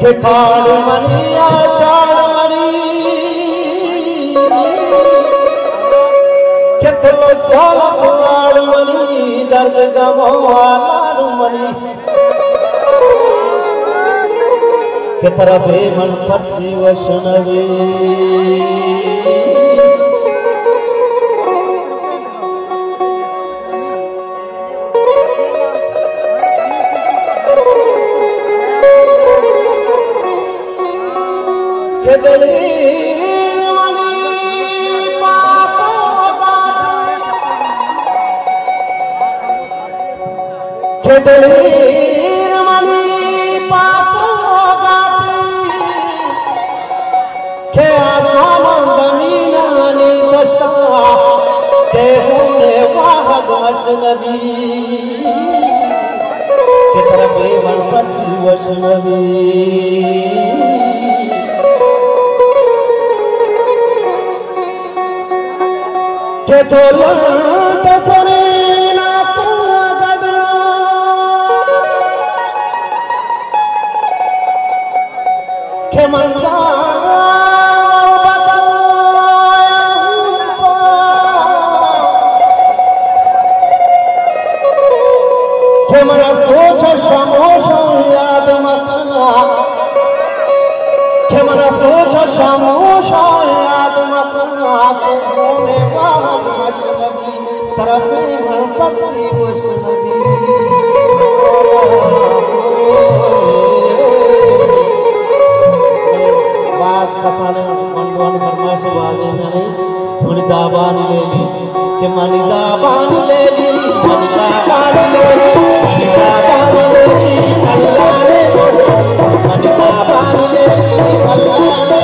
के खाड़ मनिया चाड़ मनी के तुलसियाला तुलाड़ मनी दर्द गमवा लाड़ मनी के तरफ मन परची वसनवे के दलील मनी पापो के दलील मनी पापो के आमान दमीनानी दस्ता के होने वाहद मसनबी के तरफ मन परची वसनवी के तोलंट सोने ना पूरा गदरा के मंगा के मना सोच शामोश याद मका के मना सोच शामोश याद मका होने तरफ मन परची वसनवी बात कसाने मनवान फरमाइश वाले नहीं थोड़ी दाबान ले ली कि मनी दाबान ले ली मनी दाबान ले ली मनी दाबान ले ली अल्लाह ने मनी दाबान ले ली अल्लाह ने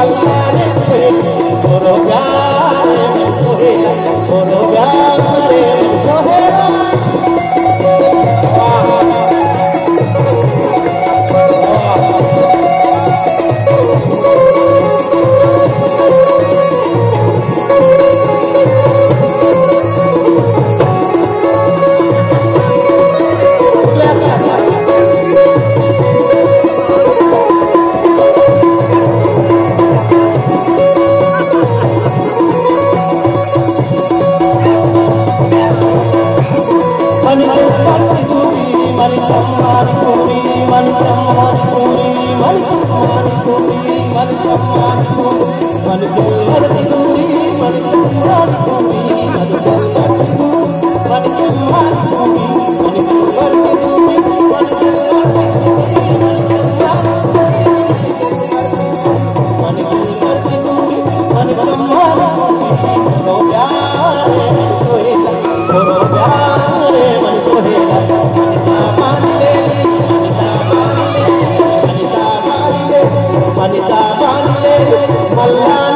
मल्लाने तोरो प्यारे मन सोहेला तोरो प्यारे मन सोहेला Allah